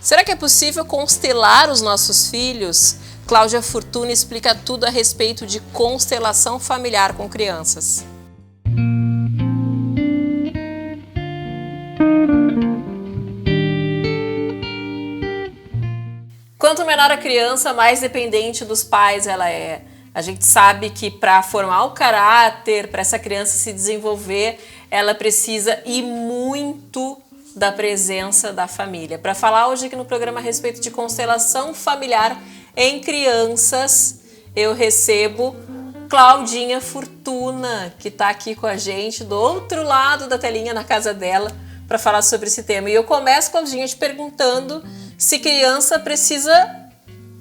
Será que é possível constelar os nossos filhos? Cláudia Fortuna explica tudo a respeito de constelação familiar com crianças. Quanto menor a criança, mais dependente dos pais ela é. A gente sabe que para formar o caráter, para essa criança se desenvolver, ela precisa ir muito da presença da família. Para falar hoje aqui no programa a respeito de constelação familiar em crianças, eu recebo Claudinha Fortuna, que está aqui com a gente do outro lado da telinha, na casa dela, para falar sobre esse tema. E eu começo, Claudinha, te perguntando se criança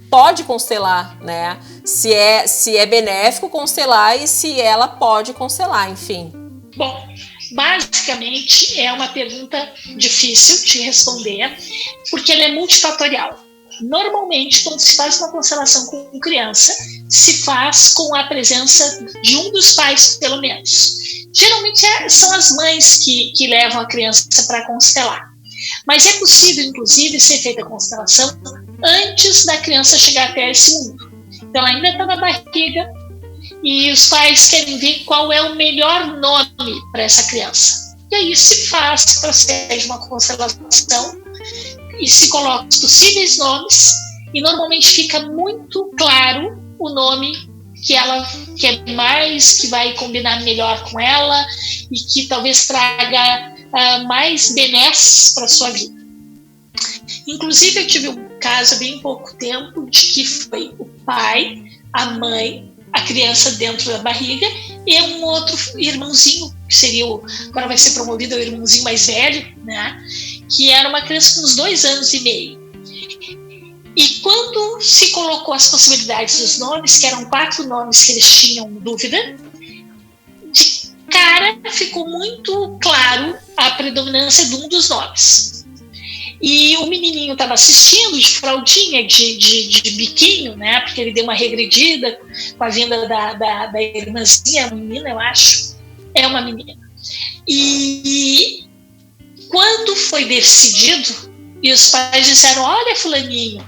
pode constelar, né? Se é benéfico constelar e se ela pode constelar, enfim. Bom, basicamente é uma pergunta difícil de responder, porque ela é multifatorial. Normalmente, quando se faz uma constelação com criança, se faz com a presença de um dos pais, pelo menos. Geralmente são as mães que levam a criança para constelar. Mas é possível, inclusive, ser feita a constelação antes da criança chegar até esse mundo. Então, ela ainda está na barriga e os pais querem ver qual é o melhor nome para essa criança. E aí se faz, procede uma constelação e se coloca os possíveis nomes e normalmente fica muito claro o nome que ela quer mais, que vai combinar melhor com ela e que talvez traga mais benesses para a sua vida. Inclusive, eu tive um caso há bem pouco tempo de que foi o pai, a mãe, a criança dentro da barriga e um outro irmãozinho, que seria agora vai ser promovido o irmãozinho mais velho, né? Que era uma criança com uns 2 anos e meio. E quando se colocou as possibilidades dos nomes, que eram 4 nomes que eles tinham dúvida, de cara ficou muito claro a predominância de um dos nomes. E o menininho estava assistindo de fraldinha, de biquinho, né? Porque ele deu uma regredida com a vinda da irmãzinha, a menina, eu acho. É uma menina. E quando foi decidido, e os pais disseram, olha, fulaninho,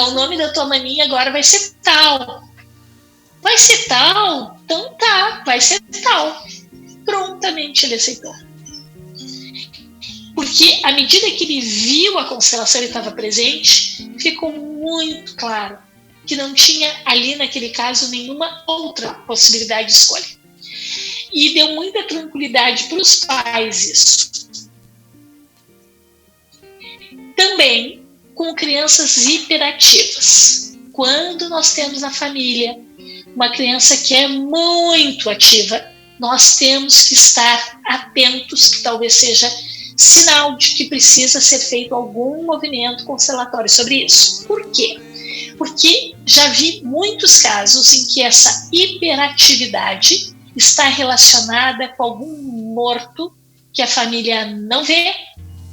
o nome da tua maninha agora vai ser tal. Vai ser tal? Então tá, vai ser tal. Prontamente ele aceitou. Porque à medida que ele viu a constelação, ele estava presente, ficou muito claro que não tinha ali, naquele caso, nenhuma outra possibilidade de escolha. E deu muita tranquilidade para os pais isso. Também com crianças hiperativas. Quando nós temos na família uma criança que é muito ativa, nós temos que estar atentos, que talvez seja sinal de que precisa ser feito algum movimento constelatório sobre isso. Por quê? Porque já vi muitos casos em que essa hiperatividade está relacionada com algum morto que a família não vê,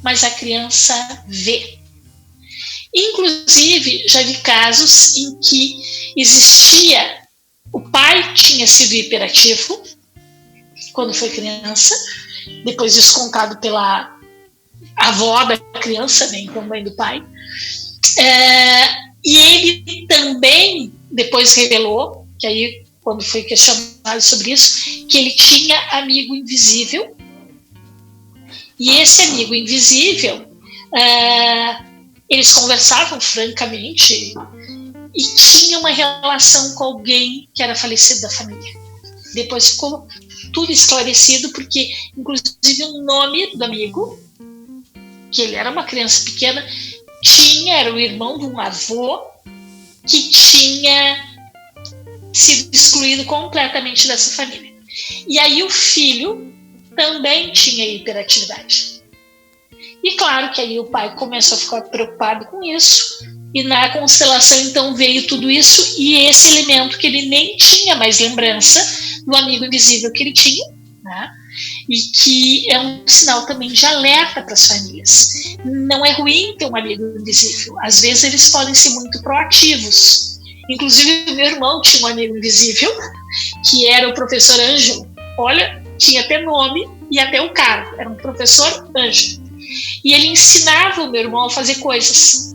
mas a criança vê. Inclusive, já vi casos em que o pai tinha sido hiperativo quando foi criança, depois descontado pela avó da criança, né, então mãe do pai, e ele também depois revelou, que aí quando foi questionado sobre isso, que ele tinha amigo invisível, e esse amigo invisível, eles conversavam francamente e tinha uma relação com alguém que era falecido da família. Depois ficou tudo esclarecido, porque inclusive o nome do amigo, que ele era uma criança pequena, era o irmão de um avô que tinha sido excluído completamente dessa família. E aí o filho também tinha hiperatividade. E claro que aí o pai começou a ficar preocupado com isso, e na constelação então veio tudo isso e esse elemento que ele nem tinha mais lembrança do amigo invisível que ele tinha, né? E que é um sinal também de alerta para as famílias. Não é ruim ter um amigo invisível, às vezes eles podem ser muito proativos. Inclusive o meu irmão tinha um amigo invisível, que era o professor Ângelo. Olha, tinha até nome e até o cargo, era um professor Ângelo. e ele ensinava o meu irmão a fazer coisas.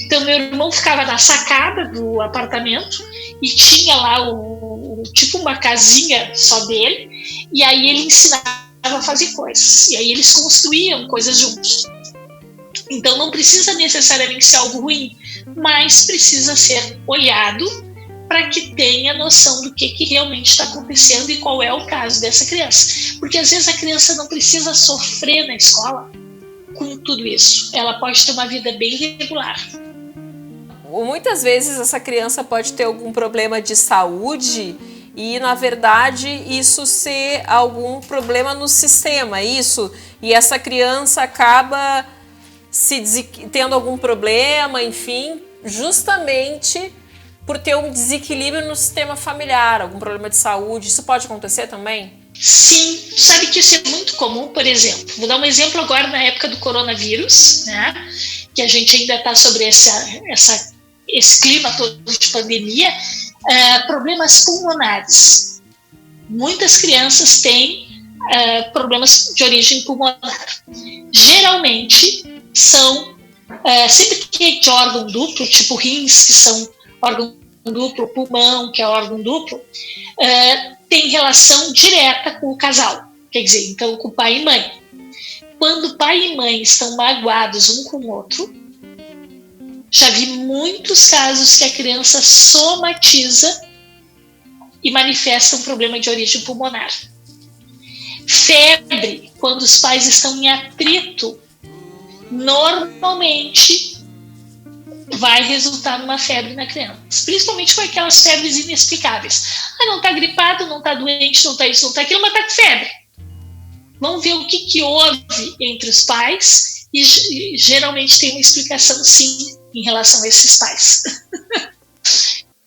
Então, meu irmão ficava na sacada do apartamento e tinha lá tipo uma casinha só dele, e aí ele ensinava a fazer coisas. E aí eles construíam coisas juntos. Então, não precisa necessariamente ser algo ruim, mas precisa ser olhado para que tenha noção do que realmente está acontecendo e qual é o caso dessa criança. Porque às vezes a criança não precisa sofrer na escola com tudo isso. Ela pode ter uma vida bem regular. Muitas vezes essa criança pode ter algum problema de saúde e, na verdade, isso ser algum problema no sistema, isso. E essa criança acaba tendo algum problema, enfim, justamente por ter um desequilíbrio no sistema familiar, algum problema de saúde. Isso pode acontecer também? Sim, sabe que isso é muito comum, por exemplo. Vou dar um exemplo agora na época do coronavírus, né? Que a gente ainda está sobre esse clima todo de pandemia. Problemas pulmonares. Muitas crianças têm problemas de origem pulmonar. Geralmente são, sempre que é de órgão duplo, tipo rins, que são órgão duplo, pulmão, que é órgão duplo, tem relação direta com o casal, quer dizer, então com o pai e mãe. Quando pai e mãe estão magoados um com o outro, já vi muitos casos que a criança somatiza e manifesta um problema de origem pulmonar. Febre, quando os pais estão em atrito, normalmente vai resultar numa febre na criança, principalmente com aquelas febres inexplicáveis. Não está gripado, não está doente, não está isso, não está aquilo, mas está com febre. Vamos ver o que houve entre os pais e geralmente tem uma explicação, sim, em relação a esses pais.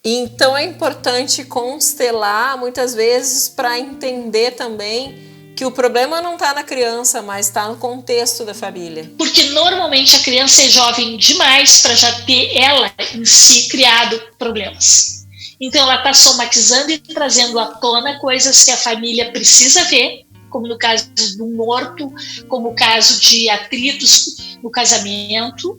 Então é importante constelar muitas vezes para entender também que o problema não está na criança, mas está no contexto da família. Porque normalmente a criança é jovem demais para já ter ela em si criado problemas. Então ela está somatizando e trazendo à tona coisas que a família precisa ver, como no caso do morto, como o caso de atritos no casamento,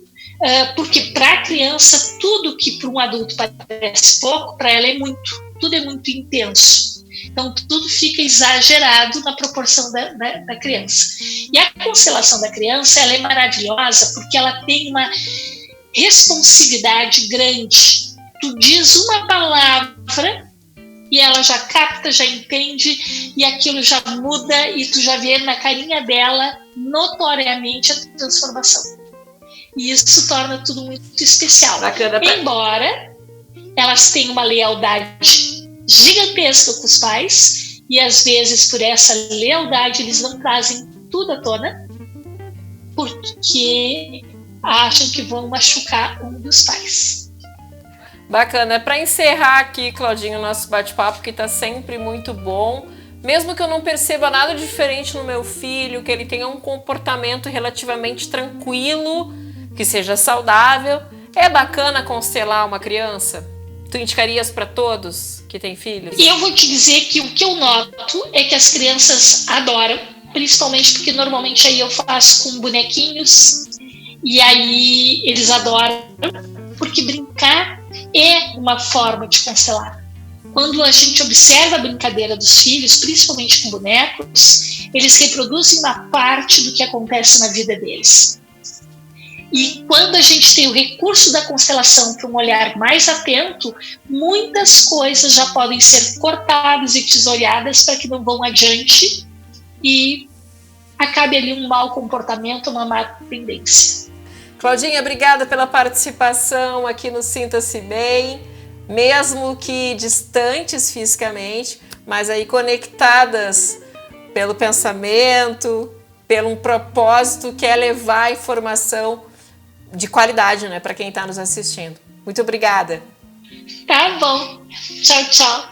porque para a criança tudo que para um adulto parece pouco, para ela é muito, tudo é muito intenso. Então, tudo fica exagerado na proporção da criança. E a constelação da criança, ela é maravilhosa porque ela tem uma responsividade grande. Tu diz uma palavra e ela já capta, já entende, e aquilo já muda e tu já vê na carinha dela notoriamente a transformação. E isso torna tudo muito especial. Bacana. Embora elas tenham uma lealdade gigantesca com os pais, e às vezes por essa lealdade eles não trazem tudo à tona, porque acham que vão machucar um dos pais. Bacana. Para encerrar aqui, Claudinho, o nosso bate-papo, que está sempre muito bom, mesmo que eu não perceba nada diferente no meu filho, que ele tenha um comportamento relativamente tranquilo, que seja saudável, é bacana constelar uma criança? Tu indicarias para todos que têm filhos? E eu vou te dizer que o que eu noto é que as crianças adoram, principalmente porque normalmente aí eu faço com bonequinhos, e aí eles adoram, porque brincar é uma forma de constelar. Quando a gente observa a brincadeira dos filhos, principalmente com bonecos, eles reproduzem uma parte do que acontece na vida deles. E quando a gente tem o recurso da constelação para um olhar mais atento, muitas coisas já podem ser cortadas e tesoureadas para que não vão adiante e acabe ali um mau comportamento, uma má tendência. Claudinha, obrigada pela participação aqui no Sinta-se Bem, mesmo que distantes fisicamente, mas aí conectadas pelo pensamento, pelo um propósito que é levar informação de qualidade, né, para quem está nos assistindo. Muito obrigada. Tá bom. Tchau, tchau.